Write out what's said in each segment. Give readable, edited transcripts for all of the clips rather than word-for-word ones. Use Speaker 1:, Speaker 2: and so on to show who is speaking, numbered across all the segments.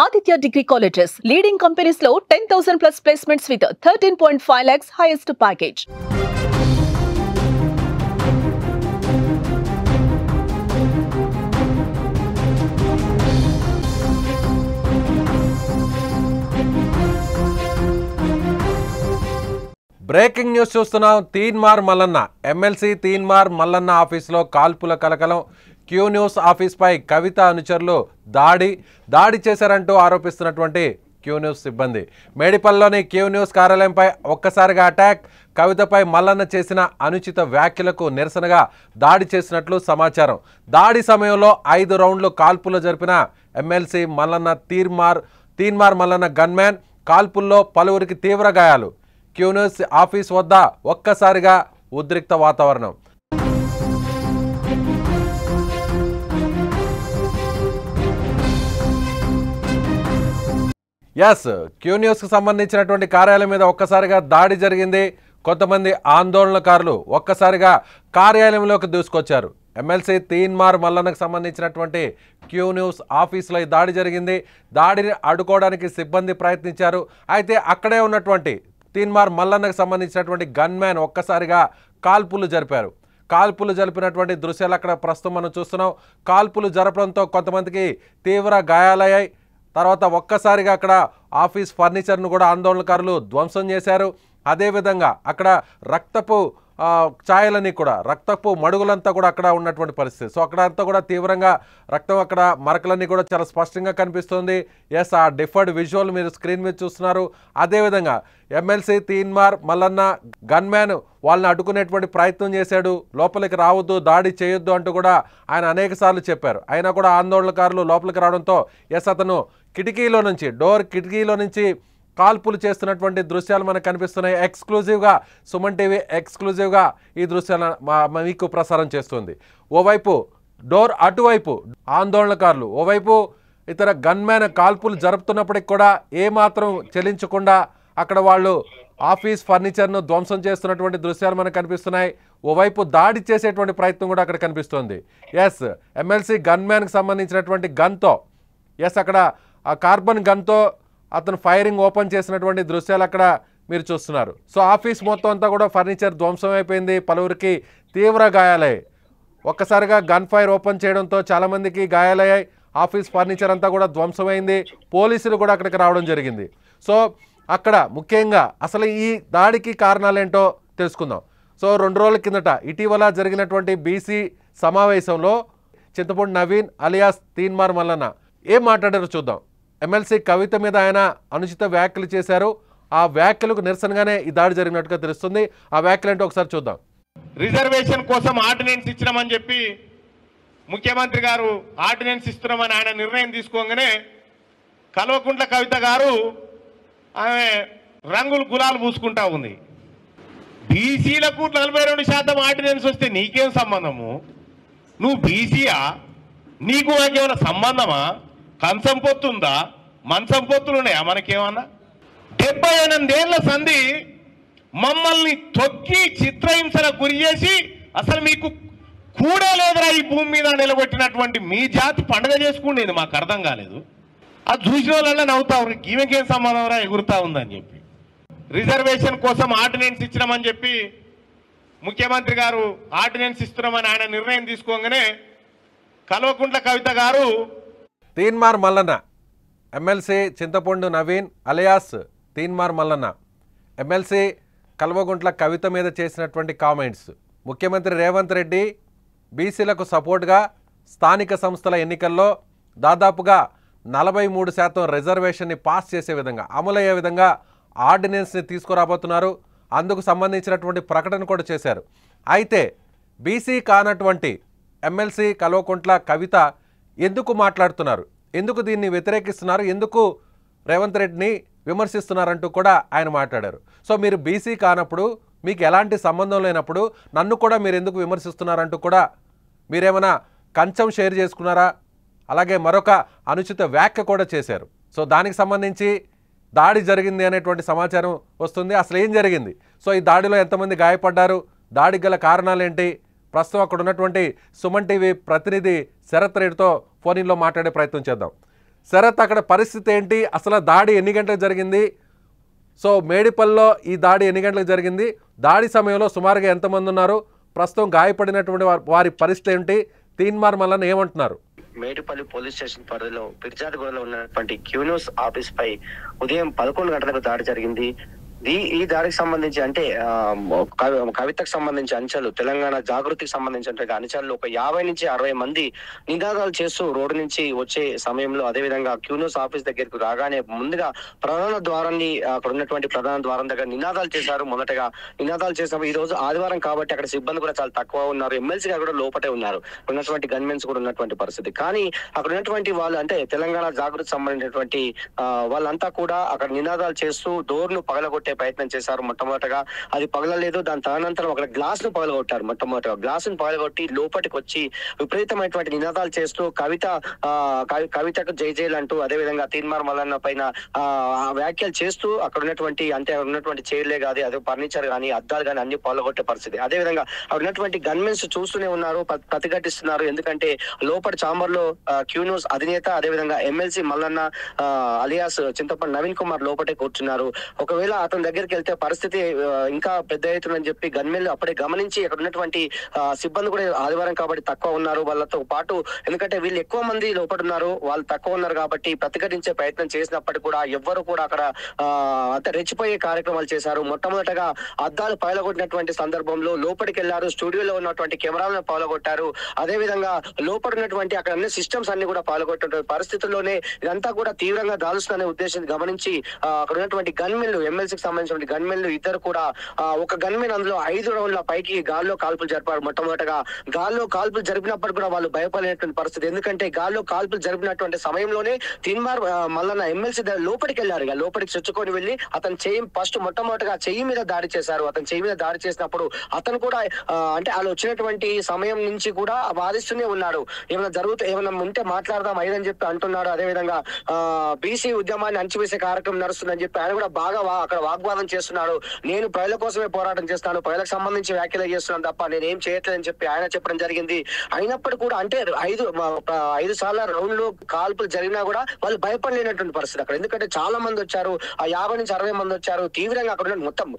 Speaker 1: Aditya Degree Colleges, leading companies lo 10,000 plus placements with 13.5 lakhs highest package.
Speaker 2: Breaking news చూస్తున్నాం. Teenmar Mallanna MLC Teenmar Mallanna ఆఫీసులో కాల్పుల కలకలం. Q news ఆఫీస్పై కవిత అనుచరులు దాడి చేశారంటూ ఆరోపిస్తున్నటువంటి క్యూ న్యూస్ సిబ్బంది. మేడిపల్లిలోని క్యూ న్యూస్ కార్యాలయంపై ఒక్కసారిగా అటాక్. కవితపై మల్లన్న చేసిన అనుచిత వ్యాఖ్యలకు నిరసనగా దాడి చేసినట్లు సమాచారం. దాడి సమయంలో 5 రౌండ్లు కాల్పులు జరిపిన ఎమ్మెల్సీ మల్లన్న తీన్మార్ మల్లన్న గన్మ్యాన్. కాల్పుల్లో పలువురికి తీవ్ర గాయాలు. క్యూ న్యూస్ ఆఫీస్ వద్ద ఒక్కసారిగా ఉద్రిక్త వాతావరణం. క్యూ న్యూస్కి సంబంధించినటువంటి కార్యాలయం మీద ఒక్కసారిగా దాడి జరిగింది. కొంతమంది ఆందోళనకారులు ఒక్కసారిగా కార్యాలయంలోకి దూసుకొచ్చారు. ఎమ్మెల్సీ తీన్మార్ మల్లన్నకు సంబంధించినటువంటి క్యూ న్యూస్ ఆఫీసులో ఈ దాడి జరిగింది. దాడిని అడ్డుకోవడానికి సిబ్బంది ప్రయత్నించారు. అయితే అక్కడే ఉన్నటువంటి తీన్మార్ మల్లన్నకు సంబంధించినటువంటి గన్మ్యాన్ ఒక్కసారిగా కాల్పులు జరిపారు. కాల్పులు జరిపినటువంటి దృశ్యాలు అక్కడ ప్రస్తుతం మనం చూస్తున్నాం. కాల్పులు జరపడంతో కొంతమందికి తీవ్ర గాయాలయ్యాయి. తర్వాత ఒక్కసారిగా అక్కడ ఆఫీస్ ఫర్నిచర్ను కూడా ఆందోళనకారులు ధ్వంసం చేశారు. అదేవిధంగా అక్కడ రక్తపు ఛాయలని కూడా రక్తపు మడుగులంతా కూడా అక్కడ ఉన్నటువంటి పరిస్థితి. సో అక్కడ అంతా కూడా తీవ్రంగా రక్తం, అక్కడ మరకలన్నీ కూడా చాలా స్పష్టంగా కనిపిస్తుంది. ఆ డిఫర్డ్ విజువల్ మీరు స్క్రీన్ మీద చూస్తున్నారు. అదేవిధంగా ఎమ్మెల్సీ తీన్మార్ మల్లన్న గన్మ్యాన్ వాళ్ళని అడ్డుకునేటువంటి ప్రయత్నం చేశాడు. లోపలికి రావద్దు, దాడి చేయొద్దు అంటూ కూడా ఆయన అనేక సార్లు చెప్పారు. అయినా కూడా ఆందోళనకారులు లోపలికి రావడంతో అతను కిటికీలో నుంచి కాల్పులు చేస్తున్నటువంటి దృశ్యాలు మనకు కనిపిస్తున్నాయి. ఎక్స్క్లూజివ్గా సుమన్ టీవీ ఎక్స్క్లూజివ్గా ఈ దృశ్యాలను మీకు ప్రసారం చేస్తుంది. ఓవైపు డోర్ అటువైపు ఆందోళనకారులు, ఓవైపు ఇతర గన్మ్యాన్ కాల్పులు జరుపుతున్నప్పటికి కూడా ఏమాత్రం చెలించకుండా అక్కడ వాళ్ళు ఆఫీస్ ఫర్నిచర్ను ధ్వంసం చేస్తున్నటువంటి దృశ్యాలు మనకు కనిపిస్తున్నాయి. ఓవైపు దాడి చేసేటువంటి ప్రయత్నం కూడా అక్కడ కనిపిస్తుంది. ఎమ్మెల్సీ గన్మ్యాన్కి సంబంధించినటువంటి గన్తో అక్కడ ఆ కార్బన్ గన్తో అతను ఫైరింగ్ ఓపెన్ చేసినటువంటి దృశ్యాలు అక్కడ మీరు చూస్తున్నారు. సో ఆఫీస్ మొత్తం అంతా కూడా ఫర్నిచర్ ధ్వంసం అయిపోయింది. పలువురికి తీవ్ర గాయాలయ్యాయి. ఒక్కసారిగా గన్ ఫైర్ ఓపెన్ చేయడంతో చాలామందికి గాయాలయ్యాయి. ఆఫీస్ ఫర్నిచర్ అంతా కూడా ధ్వంసమైంది. పోలీసులు కూడా అక్కడికి రావడం జరిగింది. సో అక్కడ ముఖ్యంగా అసలు ఈ దాడికి కారణాలేంటో తెలుసుకుందాం. సో 2 రోజుల కిందట ఇటీవల జరిగినటువంటి బీసీ సమావేశంలో చింతపూడి నవీన్ అలియాస్ తీన్మార్ మల్లన్న ఏం మాట్లాడారో చూద్దాం. ఎమ్మెల్సీ కవిత మీద ఆయన అనుచిత వ్యాఖ్యలు చేశారు. ఆ వ్యాఖ్యలకు నిరసనగానే ఈ దాడి జరిగినట్టుగా తెలుస్తుంది. ఆ వ్యాఖ్యలు ఏంటో ఒకసారి చూద్దాం.
Speaker 3: రిజర్వేషన్ కోసం ఆర్డినెన్స్ ఇచ్చినామని చెప్పి ముఖ్యమంత్రి గారు ఆర్డినెన్స్ ఇస్తున్నామని ఆయన నిర్ణయం తీసుకోగానే కల్వకుంట్ల కవిత గారు ఆమె రంగులు గులాలు పూసుకుంటా ఉంది. బీసీలకు 42% ఆర్డినెన్స్ వస్తే నీకేం సంబంధము? నువ్వు బీసీయా? నీకు నాకేమైనా సంబంధమా? కంచం పొత్తుందా? మంచం పొత్తులు ఉన్నాయా మనకేమన్నా? 78 ఏళ్ల సంధి మమ్మల్ని తొక్కి చిత్రహింసలకు గురి చేసి అసలు మీకు కూడా లేదురా ఈ భూమి మీద నిలబెట్టినటువంటి మీ జాతి పండుగ చేసుకుండేది మాకు అర్థం కాలేదు. అది చూసిన వాళ్ళ నవ్వుతావు, ఈమెకేం సంబంధం రా ఎగురుతా ఉందని చెప్పి. రిజర్వేషన్ కోసం ఆర్డినెన్స్ ఇచ్చినామని చెప్పి ముఖ్యమంత్రి గారు ఆర్డినెన్స్ ఇస్తున్నామని ఆయన నిర్ణయం తీసుకోగానే కల్వకుంట్ల కవిత గారు
Speaker 2: Teenmaar Mallanna MLC Chintapandu Naveen alias Teenmaar Mallanna MLC Kalvakuntla Kavitha మీద చేసినటువంటి కామెంట్స్. ముఖ్యమంత్రి రేవంత్ రెడ్డి బీసీలకు సపోర్ట్గా స్థానిక సంస్థల ఎన్నికల్లో దాదాపుగా 43% రిజర్వేషన్ని పాస్ చేసే విధంగా, అమలయ్యే విధంగా ఆర్డినెన్స్ని తీసుకురాబోతున్నారు. అందుకు సంబంధించినటువంటి ప్రకటన కూడా చేశారు. అయితే బీసీ కానటువంటి ఎమ్మెల్సీ కల్వకుంట్ల కవిత ఎందుకు మాట్లాడుతున్నారు, ఎందుకు దీన్ని వ్యతిరేకిస్తున్నారు, ఎందుకు రేవంత్ రెడ్డిని విమర్శిస్తున్నారంటూ కూడా ఆయన మాట్లాడారు. సో మీరు బీసీ కానప్పుడు, మీకు ఎలాంటి సంబంధం లేనప్పుడు నన్ను కూడా మీరు ఎందుకు విమర్శిస్తున్నారంటూ కూడా మీరేమైనా కంచం షేర్ చేసుకున్నారా? అలాగే మరొక అనుచిత వ్యాఖ్య కూడా చేశారు. సో దానికి సంబంధించి దాడి జరిగింది అనేటువంటి సమాచారం వస్తుంది. అసలు ఏం జరిగింది, సో ఈ దాడిలో ఎంతమంది గాయపడ్డారు, దాడికి గల కారణాలేంటి, ప్రస్తుతం అక్కడ ఉన్నటువంటి సుమన్ టీవీ ప్రతినిధి శరత్ రెడ్డితో ఫోన్లో మాట్లాడే ప్రయత్నం చేద్దాం. శరత్, అక్కడ పరిస్థితి ఏంటి? అసలు దాడి ఎన్ని గంటలకు జరిగింది? సో మేడిపల్లిలో ఈ దాడి ఎన్ని గంటలకు జరిగింది? దాడి సమయంలో సుమారుగా ఎంతమంది ఉన్నారు? ప్రస్తుతం గాయపడినటువంటి వారి పరిస్థితి ఏంటి? తీన్మార్ మల్లన్న ఏమంటున్నారు?
Speaker 4: మేడిపల్లి పోలీస్ స్టేషన్ పరిధిలో పిర్జాదిగూడలో ఉన్నటువంటి క్యూన్యూస్ ఆఫీస్ పై ఉదయం 11 గంటలకు దాడి జరిగింది. ఈ దాడికి సంబంధించి అంటే కవితకు సంబంధించి అంచెలు, తెలంగాణ జాగృతికి సంబంధించిన అంచెలు ఒక 50 నుంచి 60 మంది నినాదాలు చేస్తూ రోడ్డు నుంచి వచ్చే సమయంలో, అదేవిధంగా క్యూన్యూస్ ఆఫీస్ దగ్గరకు రాగానే ముందుగా ప్రధాన ద్వారాన్ని, అక్కడ ఉన్నటువంటి ప్రధాన ద్వారం దగ్గర నినాదాలు చేశారు. మొదటగా నినాదాలు చేసినప్పుడు ఈ రోజు ఆదివారం కాబట్టి అక్కడ సిబ్బంది కూడా చాలా తక్కువ ఉన్నారు. ఎమ్మెల్సీ గారు కూడా లోపటే ఉన్నారు, ఉన్నటువంటి గన్మెన్స్ కూడా ఉన్నటువంటి పరిస్థితి. కానీ అక్కడ ఉన్నటువంటి వాళ్ళు అంటే తెలంగాణ జాగృతికి సంబంధించినటువంటి వాళ్ళంతా కూడా అక్కడ నినాదాలు చేస్తూ డోర్ ను పగలగొట్టే ప్రయత్నం చేశారు. మొట్టమొదటగా అది పగలలేదు. దాని తదనంతరం అక్కడ గ్లాస్ ను పగలగొట్టారు. మొట్టమొదటిగా గ్లాస్ ను పగలగొట్టి లోపలికి వచ్చి విపరీతమైనటువంటి నినాదాలు చేస్తూ కవితకు జై జైలు అంటూ, అదేవిధంగా తీన్మార్ మల్లన్న పైన వ్యాఖ్యలు చేస్తూ అక్కడ ఉన్నటువంటి చైర్లే కాదు, అదే ఫర్నిచర్ కానీ అద్దాలు కానీ అన్ని పగలగొట్టే పరిస్థితి. అదేవిధంగా అక్కడ ఉన్నటువంటి గన్మెన్స్ చూస్తూనే ఉన్నారు, ప్రతిఘటిస్తున్నారు. ఎందుకంటే లోపలి చాంబర్ లో క్యూన్యూస్ అధినేత, అదేవిధంగా ఎమ్మెల్సీ మల్లన్న అలియాస్ చింతపండు నవీన్ కుమార్ లోపటే కూర్చున్నారు. ఒకవేళ అతని దగ్గరికి వెళ్తే పరిస్థితి ఇంకా పెద్ద అవుతుందని చెప్పి గన్మెన్లు అప్పుడే గమనించి అక్కడ ఉన్నటువంటి సిబ్బంది కూడా ఆదివారం కాబట్టి తక్కువ ఉన్నారు వాళ్ళతో పాటు, ఎందుకంటే వీళ్ళు ఎక్కువ మంది లోపల ఉన్నారు, వాళ్ళు తక్కువ ఉన్నారు కాబట్టి ప్రతిఘటించే ప్రయత్నం చేసినప్పటికీ కూడా ఎవ్వరు కూడా అక్కడ అంత రెచ్చిపోయే కార్యక్రమాలు చేశారు. మొట్టమొదటగా అద్దాలు పగలగొట్టినటువంటి సందర్భంలో లోపలికి వెళ్లారు, స్టూడియోలో ఉన్నటువంటి కెమెరాలను పగలగొట్టారు. అదేవిధంగా లోపల ఉన్నటువంటి అక్కడ అన్ని సిస్టమ్స్ అన్ని కూడా పగలగొట్టినటువంటి పరిస్థితుల్లోనే ఇదంతా కూడా తీవ్రంగా దాల్చుకునే ఉద్దేశం గమనించి అక్కడ ఉన్నటువంటి గన్మెన్లు, ఎమ్మెల్సీకి సంబంధించిన గన్మెన్లు ఇద్దరు కూడా ఒక గన్మెన్ అందులో 5 రౌండ్ల పైకి గాల్లో కాల్పులు జరిపారు. మొట్టమొదటగా గాల్లో కాల్పులు జరిపినప్పుడు కూడా వాళ్ళు భయపడినటువంటి పరిస్థితి. ఎందుకంటే గాల్లో కాల్పులు జరిపినటువంటి సమయంలోనే తీన్మార్ మల్లన్న ఎమ్మెల్సీ లోపలికి వెళ్ళారు. లోపలికి చొచ్చుకొని వెళ్ళి అతను మొట్టమొదటిగా చెయ్యి మీద దాడి చేశారు. అతను చెయ్యి మీద దాడి చేసినప్పుడు అతను కూడా అంటే వాళ్ళు వచ్చినటువంటి సమయం నుంచి కూడా వాదిస్తూనే ఉన్నాడు. ఏమైనా ఉంటే మాట్లాడదాం ఐదని చెప్పి అంటున్నాడు. అదేవిధంగా బీసీ ఉద్యమాన్ని అణచివేసే కార్యక్రమం నడుస్తుందని చెప్పి ఆయన కూడా బాగా అక్కడ వాగ్వాదం చేస్తున్నాడు. నేను ప్రజల కోసమే పోరాటం చేస్తాను, ప్రజలకు సంబంధించి వ్యాఖ్యలు చేస్తున్నాను తప్ప నేను ఏం చేయట్లేదని చెప్పి ఆయన చెప్పడం జరిగింది. అయినప్పుడు కూడా అంటే 5 సార్లు రౌండ్లు కాల్పులు జరిగినా కూడా వాళ్ళు భయపడలేనటువంటి పరిస్థితి అక్కడ. ఎందుకంటే చాలా మంది వచ్చారు, 50 నుంచి 60 మంది వచ్చారు. తీవ్రంగా అక్కడ మొత్తం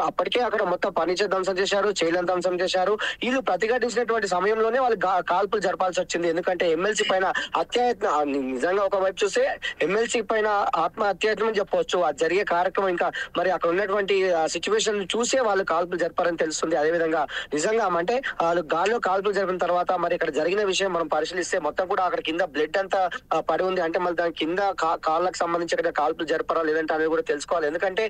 Speaker 4: అప్పటికే అక్కడ మొత్తం ఫర్నిచర్ ధ్వంసం చేశారు, చైర్లను ధ్వంసం చేశారు. వీళ్ళు ప్రతిఘటించినటువంటి సమయంలోనే వాళ్ళు కాల్పులు జరపాల్సి వచ్చింది. ఎందుకంటే ఎమ్మెల్సీ పైన అత్యాయత్నం, నిజంగా ఒకవైపు చూస్తే ఎమ్మెల్సీ పైన ఆత్మహత్యాయత్నం చెప్పవచ్చు. అది జరిగే కార్యక్రమం ఇంకా మరి అక్కడ ఉన్నటువంటి సిచ్యువేషన్ చూసే వాళ్ళు కాల్పులు జరిపారని తెలుస్తుంది. అదేవిధంగా నిజంగా అంటే వాళ్ళు గాల్లో కాల్పులు జరిపిన తర్వాత మరి ఇక్కడ జరిగిన విషయం మనం పరిశీలిస్తే మొత్తం కూడా అక్కడ కింద బ్లడ్ అంతా పడి ఉంది. అంటే మళ్ళీ దాని కింద కాళ్ళకు సంబంధించి అక్కడ కాల్పులు జరిపారా లేదంటే అనేది కూడా తెలుసుకోవాలి. ఎందుకంటే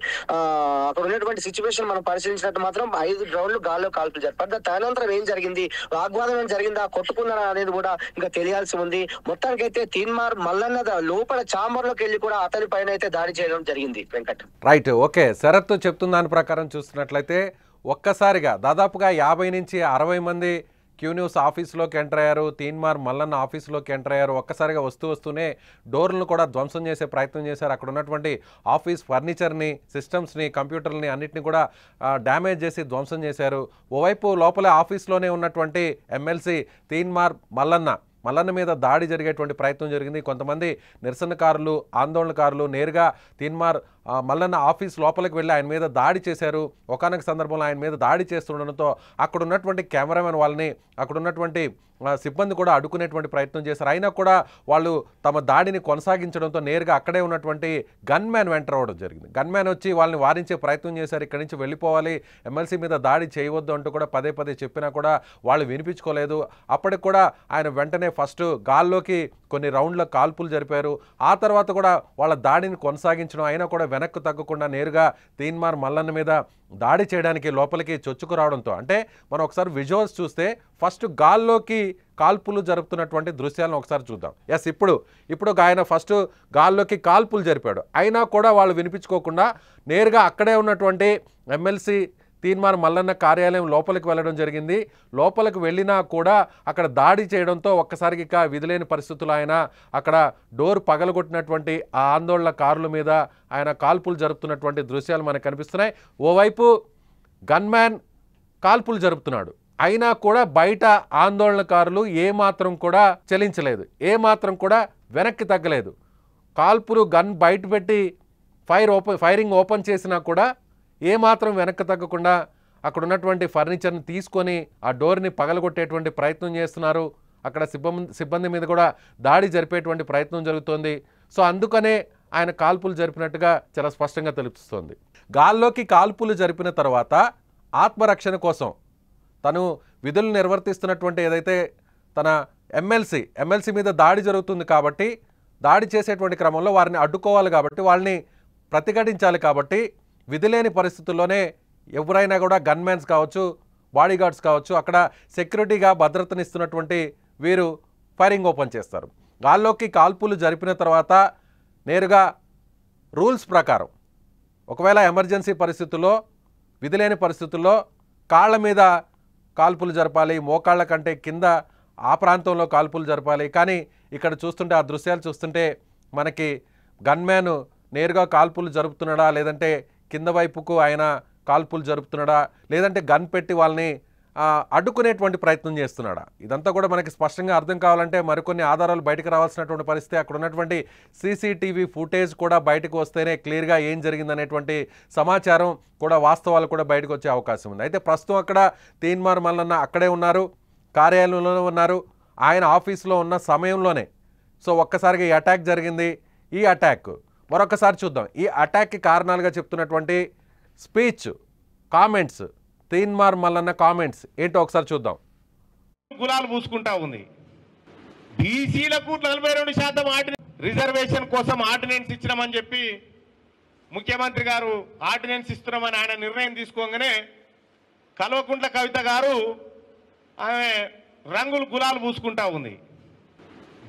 Speaker 4: అక్కడ ఉన్నటువంటి సిచ్యువేషన్ మనం పరిశీలించినట్టు మాత్రం 5 రౌండ్లు గాల్లో కాల్పులు జరిపారు. తదనంతరం ఏం జరిగింది, వాగ్వాదం జరిగిందా, కొట్టుకున్నారా అనేది కూడా ఇంకా తెలియాల్సి ఉంది. మొత్తానికైతే తీన్మార్ మల్లన్న లోపల చాంబర్ లోకి వెళ్ళి కూడా అతని పైన అయితే దాడి చేయడం జరిగింది. Venkat,
Speaker 2: right, okay. శరత్ చెప్తున్న దాని ప్రకారం చూస్తున్నట్లయితే ఒక్కసారిగా దాదాపుగా 50 నుంచి 60 మంది క్యూన్యూస్ ఆఫీస్లోకి ఎంటర్ అయ్యారు. తీన్మార్ మల్లన్న ఆఫీస్లోకి ఎంటర్ అయ్యారు. ఒక్కసారిగా వస్తూనే డోర్లను కూడా ధ్వంసం చేసే ప్రయత్నం చేశారు. అక్కడ ఉన్నటువంటి ఆఫీస్ ఫర్నిచర్ని, సిస్టమ్స్ని, కంప్యూటర్ని అన్నిటిని కూడా డ్యామేజ్ చేసి ధ్వంసం చేశారు. ఓవైపు లోపలే ఆఫీస్లోనే ఉన్నటువంటి ఎమ్మెల్సీ తీన్మార్ మల్లన్న మీద దాడి జరిగేటువంటి ప్రయత్నం జరిగింది. కొంతమంది నిరసనకారులు, ఆందోళనకారులు నేరుగా తీన్మార్ మల్లన్న ఆఫీస్ లోపలికి వెళ్ళి ఆయన మీద దాడి చేశారు. ఒకానొక సందర్భంలో ఆయన మీద దాడి చేస్తుండడంతో అక్కడ ఉన్నటువంటి కెమెరామెన్ వాళ్ళని, అక్కడ ఉన్నటువంటి సిబ్బంది కూడా అడ్డుకునేటువంటి ప్రయత్నం చేశారు. అయినా కూడా వాళ్ళు తమ దాడిని కొనసాగించడంతో నేరుగా అక్కడే ఉన్నటువంటి గన్ మ్యాన్ వెంటర్ అవ్వడం జరిగింది. గన్ మ్యాన్ వచ్చి వాళ్ళని వారించే ప్రయత్నం చేశారు. ఇక్కడి నుంచి వెళ్ళిపోవాలి, ఎమ్మెల్సీ మీద దాడి చేయవద్దు అంటూ కూడా పదే చెప్పినా కూడా వాళ్ళు వినిపించుకోలేదు. అప్పటికి కూడా ఆయన వెంటనే ఫస్ట్ గాల్లోకి కొన్ని రౌండ్ల కాల్పులు జరిపారు. ఆ తర్వాత కూడా వాళ్ళ దాడిని కొనసాగించడం, అయినా కూడా వెనక్కు తగ్గకుండా నేరుగా తీన్మార్ మల్లన్న మీద దాడి చేయడానికి లోపలికి చొచ్చుకు రావడంతో, అంటే మనం ఒకసారి విజువల్స్ చూస్తే ఫస్ట్ గాల్లోకి కాల్పులు జరుపుతున్నటువంటి దృశ్యాలను ఒకసారి చూద్దాం. ఎస్, ఇప్పుడు ఆయన ఫస్ట్ గాల్లోకి కాల్పులు జరిపాడు. అయినా కూడా వాళ్ళు వినిపించుకోకుండా నేరుగా అక్కడే ఉన్నటువంటి ఎమ్మెల్సీ తీన్మార్ మల్లన్న కార్యాలయం లోపలికి వెళ్ళడం జరిగింది. లోపలికి వెళ్ళినా కూడా అక్కడ దాడి చేయడంతో ఒక్కసారిగా విధులేని పరిస్థితులు ఆయన అక్కడ డోర్ పగలగొట్టినటువంటి ఆ ఆందోళనకారుల మీద ఆయన కాల్పులు జరుపుతున్నటువంటి దృశ్యాలు మనకు కనిపిస్తున్నాయి. ఓవైపు గన్మ్యాన్ కాల్పులు జరుపుతున్నాడు. అయినా కూడా బయట ఆందోళనకారులు ఏమాత్రం కూడా చలించలేదు, ఏమాత్రం కూడా వెనక్కి తగ్గలేదు. కాల్పులు గన్ బయట పెట్టి ఫైరింగ్ ఓపెన్ చేసినా కూడా ఏమాత్రం వెనక్కి తగ్గకుండా అక్కడ ఉన్నటువంటి ఫర్నిచర్ని తీసుకొని ఆ డోర్ని పగలగొట్టేటువంటి ప్రయత్నం చేస్తున్నారు. అక్కడ సిబ్బంది మీద కూడా దాడి జరిపేటువంటి ప్రయత్నం జరుగుతోంది. సో అందుకనే ఆయన కాల్పులు జరిపినట్టుగా చాలా స్పష్టంగా తెలుస్తోంది. గాల్లోకి కాల్పులు జరిపిన తర్వాత ఆత్మరక్షణ కోసం తను విధులు నిర్వర్తిస్తున్నటువంటి ఏదైతే తన ఎమ్మెల్సీ మీద దాడి జరుగుతుంది కాబట్టి దాడి చేసేటువంటి క్రమంలో వారిని అడ్డుకోవాలి కాబట్టి వాళ్ళని ప్రతిఘటించాలి కాబట్టి విధి లేని పరిస్థితుల్లోనే ఎవరైనా కూడా గన్మెన్స్ కావచ్చు, బాడీగార్డ్స్ కావచ్చు, అక్కడ సెక్యూరిటీగా భద్రతనిస్తున్నటువంటి వీరు ఫైరింగ్ ఓపెన్ చేస్తారు. గాల్లోకి కాల్పులు జరిపిన తర్వాత నేరుగా రూల్స్ ప్రకారం ఒకవేళ ఎమర్జెన్సీ పరిస్థితుల్లో విధిలేని పరిస్థితుల్లో కాళ్ళ మీద కాల్పులు జరపాలి, మోకాళ్ళ కంటే కింద ఆ ప్రాంతంలో కాల్పులు జరపాలి. కానీ ఇక్కడ చూస్తుంటే ఆ దృశ్యాలు చూస్తుంటే మనకి గన్మ్యాన్ నేరుగా కాల్పులు జరుపుతున్నాడా, లేదంటే కింద వైపుకు ఆయన కాల్పులు జరుపుతున్నాడా, లేదంటే గన్ పెట్టి వాళ్ళని అడ్డుకునేటువంటి ప్రయత్నం చేస్తున్నాడా, ఇదంతా కూడా మనకి స్పష్టంగా అర్థం కావాలంటే మరికొన్ని ఆధారాలు బయటకు రావాల్సినటువంటి పరిస్థితి. అక్కడ ఉన్నటువంటి సీసీటీవీ ఫుటేజ్ కూడా బయటకు వస్తేనే క్లియర్గా ఏం జరిగిందనేటువంటి సమాచారం కూడా వాస్తవాలు కూడా బయటకు వచ్చే అవకాశం ఉంది. అయితే ప్రస్తుతం అక్కడ తీన్మార్ మల్లన్న అక్కడే ఉన్నారు, కార్యాలయంలోనే ఉన్నారు. ఆయన ఆఫీస్లో ఉన్న సమయంలోనే సో ఒక్కసారిగా ఈ అటాక్ జరిగింది. ఈ అటాక్ మరొకసారి చూద్దాం. ఈ అటాక్కి కారణాలుగా చెప్తున్నటువంటి speech, comments, Teenmar Mallanna comments ఏంటో ఒకసారి చూద్దాం.
Speaker 3: గులాలు పూసుకుంటా ఉంది. బీసీలకు 42% రిజర్వేషన్ కోసం ఆర్డినెన్స్ ఇచ్చినామని చెప్పి ముఖ్యమంత్రి గారు ఆర్డినెన్స్ ఇస్తున్నామని ఆయన నిర్ణయం తీసుకోగానే కల్వకుంట్ల కవిత గారు ఆమె రంగులు గులాలు పూసుకుంటా ఉంది.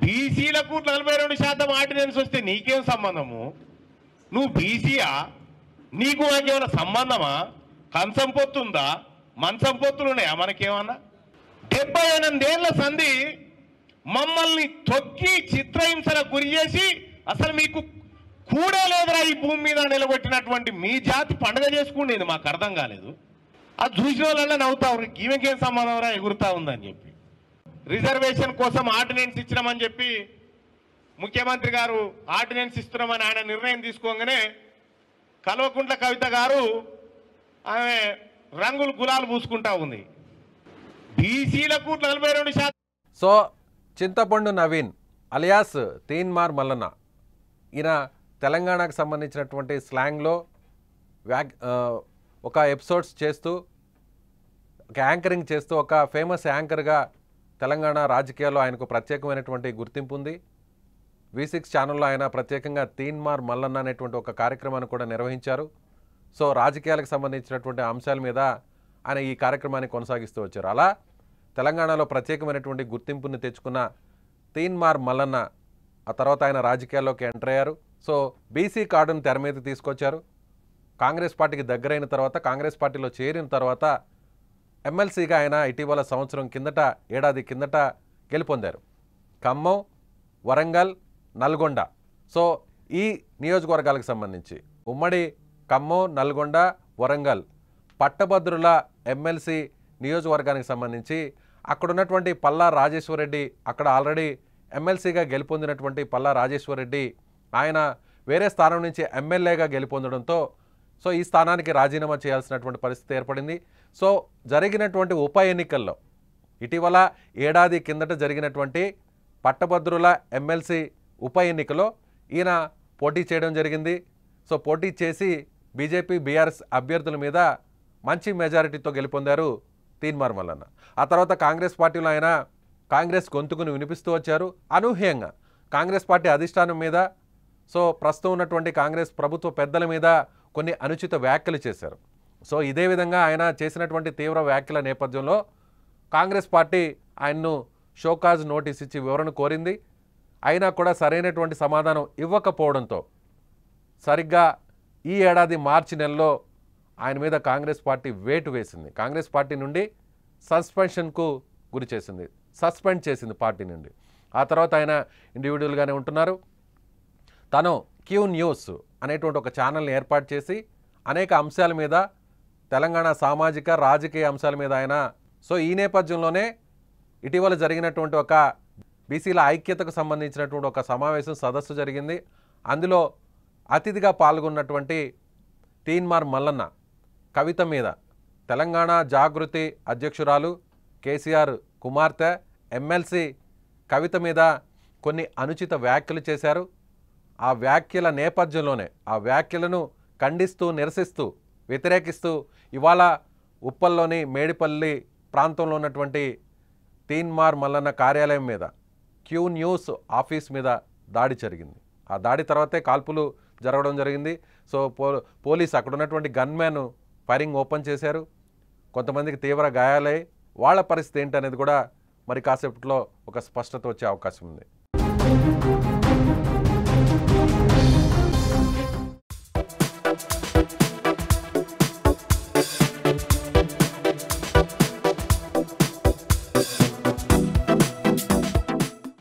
Speaker 3: బీసీలకు 42% ఆర్డినెన్స్ వస్తే నీకేం సంబంధము? నువ్వు బీసీయా? నీకు నాకేమైనా సంబంధమా? కంచం పొత్తుందా? మంచం పొత్తులు ఉన్నాయా మనకేమన్నా? 78 ఏళ్ల సంధి మమ్మల్ని తొక్కి చిత్రహింసలకు గురి చేసి అసలు మీకు కూడా లేదురా ఈ భూమి మీద నిలబెట్టినటువంటి మీ జాతి పండుగ చేసుకునేది మాకు అర్థం కాలేదు. అది చూసిన వాళ్ళ నవ్వుతావు, ఈమెకేం సంబంధం రా ఎగురుతా ఉందని చెప్పి. రిజర్వేషన్ కోసం ఆర్డినెన్స్ ఇచ్చినామని చెప్పి ముఖ్యమంత్రి గారు ఆర్డినెన్స్ ఇస్తున్నామని ఆయన నిర్ణయం తీసుకోగానే కల్వకుంట్ల కవిత గారు ఆమె రంగులు గులాలు పూసుకుంటా ఉంది. బీసీలకు 42%.
Speaker 2: సో చింతపండు నవీన్ అలియాస్ తీన్మార్ మల్లన్న ఈయన తెలంగాణకు సంబంధించినటువంటి స్లాంగ్లో ఒక ఎపిసోడ్స్ చేస్తూ, ఒక యాంకరింగ్ చేస్తూ, ఒక ఫేమస్ యాంకర్గా తెలంగాణ రాజకీయాల్లో ఆయనకు ప్రత్యేకమైనటువంటి గుర్తింపు ఉంది. V6 ఛానల్లో ఆయన ప్రత్యేకంగా తీన్మార్ మల్లన్న అనేటువంటి ఒక కార్యక్రమాన్ని కూడా నిర్వహించారు. సో రాజకీయాలకు సంబంధించినటువంటి అంశాల మీద ఆయన ఈ కార్యక్రమాన్ని కొనసాగిస్తూ వచ్చారు. అలా తెలంగాణలో ప్రత్యేకమైనటువంటి గుర్తింపుని తెచ్చుకున్న తీన్మార్ మల్లన్న ఆ తర్వాత ఆయన రాజకీయాల్లోకి ఎంటర్ అయ్యారు. సో బీసీ కార్డును తెర మీద తీసుకొచ్చారు. కాంగ్రెస్ పార్టీకి దగ్గరైన తర్వాత, కాంగ్రెస్ పార్టీలో చేరిన తర్వాత ఎమ్మెల్సీగా ఆయన ఇటీవల ఏడాది కిందట గెలుపొందారు. ఖమ్మం, వరంగల్, నల్గొండ. సో ఈ నియోజకవర్గాలకు సంబంధించి ఉమ్మడి ఖమ్మం, నల్గొండ, వరంగల్ పట్టభద్రుల ఎమ్మెల్సీ నియోజకవర్గానికి సంబంధించి అక్కడ ఉన్నటువంటి పల్లా రాజేశ్వరరెడ్డి, అక్కడ ఆల్రెడీ ఎమ్మెల్సీగా గెలుపొందినటువంటి పల్లా రాజేశ్వరరెడ్డి ఆయన వేరే స్థానం నుంచి ఎమ్మెల్యేగా గెలుపొందడంతో సో ఈ స్థానానికి రాజీనామా చేయాల్సినటువంటి పరిస్థితి ఏర్పడింది. సో జరిగినటువంటి ఉప ఎన్నికల్లో ఇటీవల ఏడాది కిందట జరిగినటువంటి పట్టభద్రుల ఎమ్మెల్సీ ఉప ఎన్నికలో ఈయన పోటీ చేయడం జరిగింది. సో పోటీ చేసి బీజేపీ, బీఆర్ఎస్ అభ్యర్థుల మీద మంచి మెజారిటీతో గెలుపొందారు తీన్మార్ మల్లన్న. ఆ తర్వాత కాంగ్రెస్ పార్టీలో ఆయన కాంగ్రెస్ గొంతుకుని వినిపిస్తూ వచ్చారు. అనూహ్యంగా కాంగ్రెస్ పార్టీ అధిష్టానం మీద, సో ప్రస్తుతం ఉన్నటువంటి కాంగ్రెస్ ప్రభుత్వ పెద్దల మీద కొన్ని అనుచిత వ్యాఖ్యలు చేశారు. సో ఇదే విధంగా ఆయన చేసినటువంటి తీవ్ర వ్యాఖ్యల నేపథ్యంలో కాంగ్రెస్ పార్టీ ఆయన్ను షోకాజ్ నోటీస్ ఇచ్చి వివరణ కోరింది. అయినా కూడా సరైనటువంటి సమాధానం ఇవ్వకపోవడంతో సరిగ్గా ఈ ఏడాది మార్చి నెలలో ఆయన మీద కాంగ్రెస్ పార్టీ వేటు వేసింది. కాంగ్రెస్ పార్టీ నుండి సస్పెన్షన్కు గురి చేసింది, సస్పెండ్ చేసింది పార్టీ నుండి. ఆ తర్వాత ఆయన ఇండివిజువల్గానే ఉంటున్నారు. తను క్యూ న్యూస్ అనేటువంటి ఒక ఛానల్ని ఏర్పాటు చేసి అనేక అంశాల మీద, తెలంగాణ సామాజిక రాజకీయ అంశాల మీద ఆయన సో ఈ నేపథ్యంలోనే ఇటీవల జరిగినటువంటి ఒక బీసీల ఐక్యతకు సంబంధించినటువంటి ఒక సమావేశం, సదస్సు జరిగింది. అందులో అతిథిగా పాల్గొన్నటువంటి తీన్మార్ మల్లన్న కవిత మీద తెలంగాణ జాగృతి అధ్యక్షురాలు కేసీఆర్ కుమార్తె ఎమ్మెల్సీ కవిత మీద కొన్ని అనుచిత వ్యాఖ్యలు చేశారు. ఆ వ్యాఖ్యల నేపథ్యంలోనే ఆ వ్యాఖ్యలను ఖండిస్తూ నిరసిస్తూ వ్యతిరేకిస్తూ ఇవాళ ఉప్పల్లోని మేడిపల్లి ప్రాంతంలో ఉన్నటువంటి తీన్మార్ మల్లన్న కార్యాలయం మీద క్యూ న్యూస్ ఆఫీస్ మీద దాడి జరిగింది. ఆ దాడి తర్వాతే కాల్పులు జరగడం జరిగింది. సో పోలీసు అక్కడ ఉన్నటువంటి గన్మ్యాన్ ఫైరింగ్ ఓపెన్ చేశారు. కొంతమందికి తీవ్ర గాయాలై వాళ్ళ పరిస్థితి ఏంటనేది కూడా మరి కాసేపట్లో ఒక స్పష్టత వచ్చే అవకాశం ఉంది.